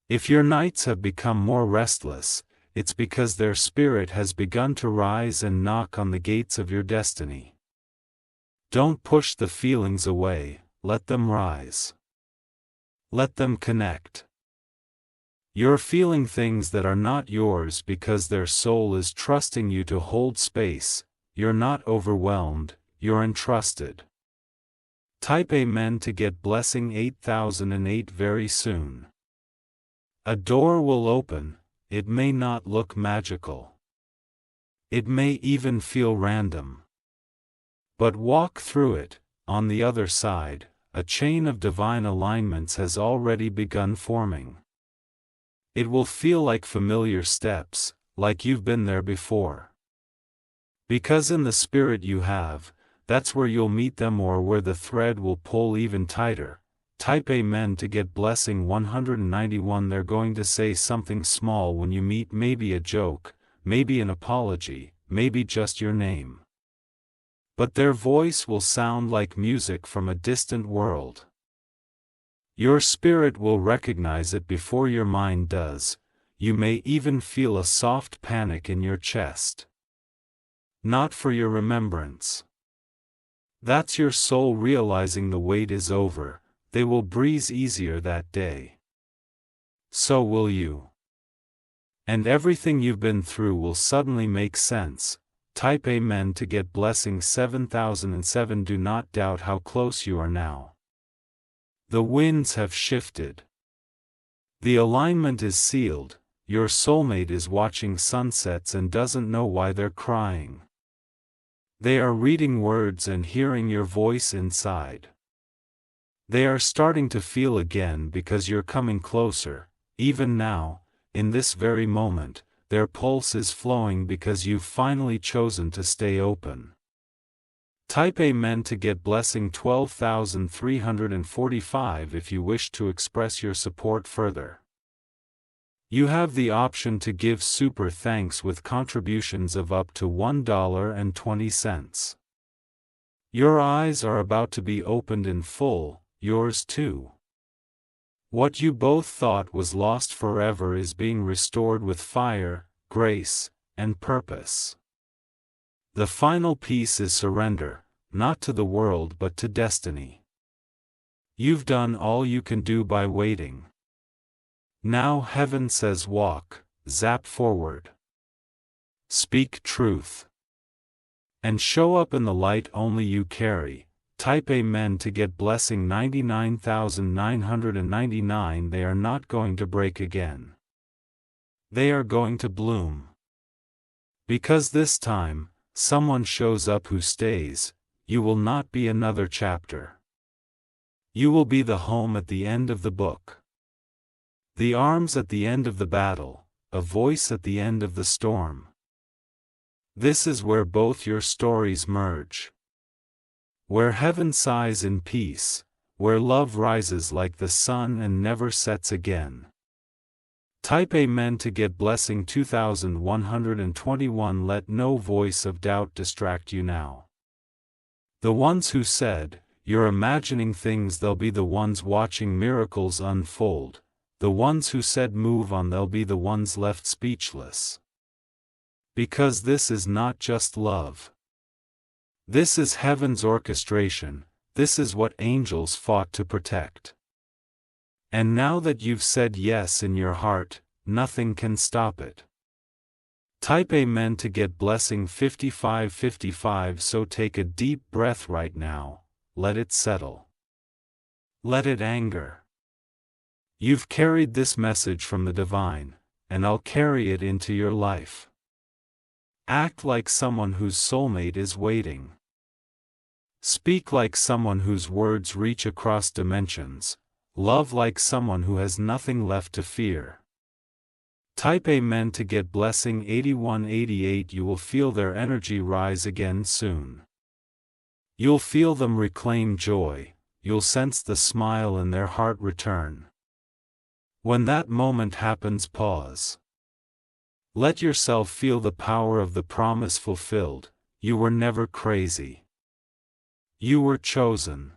If your nights have become more restless, it's because their spirit has begun to rise and knock on the gates of your destiny. Don't push the feelings away, let them rise. Let them connect. You're feeling things that are not yours because their soul is trusting you to hold space. You're not overwhelmed, you're entrusted. Type Amen to get blessing 8008 very soon. A door will open. It may not look magical. It may even feel random. But walk through it. On the other side, a chain of divine alignments has already begun forming. It will feel like familiar steps, like you've been there before. Because in the spirit you have, that's where you'll meet them or where the thread will pull even tighter. Type Amen to get blessing 191. They're going to say something small when you meet, maybe a joke, maybe an apology, maybe just your name. But their voice will sound like music from a distant world. Your spirit will recognize it before your mind does. You may even feel a soft panic in your chest. Not for your remembrance. That's your soul realizing the wait is over. They will breathe easier that day. So will you. And everything you've been through will suddenly make sense. Type Amen to get blessing 7007. Do not doubt how close you are now. The winds have shifted. The alignment is sealed. Your soulmate is watching sunsets and doesn't know why they're crying. They are reading words and hearing your voice inside. They are starting to feel again because you're coming closer. Even now, in this very moment, their pulse is flowing because you've finally chosen to stay open. Type Amen to get blessing 12,345 if you wish to express your support further. You have the option to give super thanks with contributions of up to $1.20. Your eyes are about to be opened in full, yours too. What you both thought was lost forever is being restored with fire, grace, and purpose. The final piece is surrender, not to the world but to destiny. You've done all you can do by waiting. Now heaven says walk, zap forward. Speak truth. And show up in the light only you carry. Type Amen to get blessing 99,999. They are not going to break again. They are going to bloom. Because this time, someone shows up who stays. You will not be another chapter. You will be the home at the end of the book. The arms at the end of the battle, a voice at the end of the storm. This is where both your stories merge. Where heaven sighs in peace, where love rises like the sun and never sets again. Type Amen to get blessing 2121. Let no voice of doubt distract you now. The ones who said, "You're imagining things," they'll be the ones watching miracles unfold. The ones who said move on, they'll be the ones left speechless. Because this is not just love. This is heaven's orchestration. This is what angels fought to protect. And now that you've said yes in your heart, nothing can stop it. Type Amen to get blessing 5555. So take a deep breath right now. Let it settle. Let it anger. You've carried this message from the divine, and I'll carry it into your life. Act like someone whose soulmate is waiting. Speak like someone whose words reach across dimensions. Love like someone who has nothing left to fear. Type Amen to get blessing 8188. You will feel their energy rise again soon. You'll feel them reclaim joy. You'll sense the smile in their heart return. When that moment happens, pause. Let yourself feel the power of the promise fulfilled. You were never crazy. You were chosen.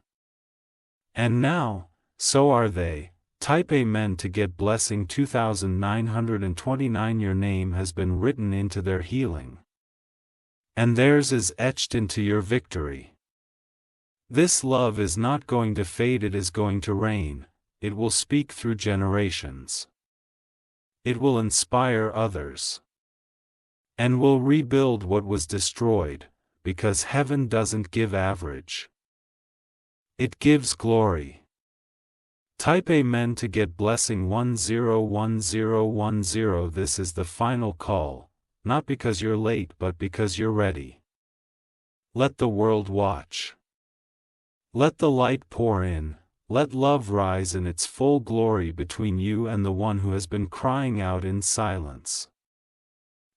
And now, so are they. Type Amen to get blessing 2929. Your name has been written into their healing. And theirs is etched into your victory. This love is not going to fade, it is going to reign. It will speak through generations. It will inspire others. And will rebuild what was destroyed, because heaven doesn't give average. It gives glory. Type Amen to get blessing 101010. This is the final call, not because you're late but because you're ready. Let the world watch. Let the light pour in. Let love rise in its full glory between you and the one who has been crying out in silence.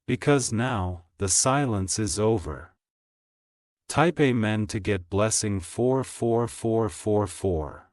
Because now, the silence is over. Type Amen to get blessing 44444.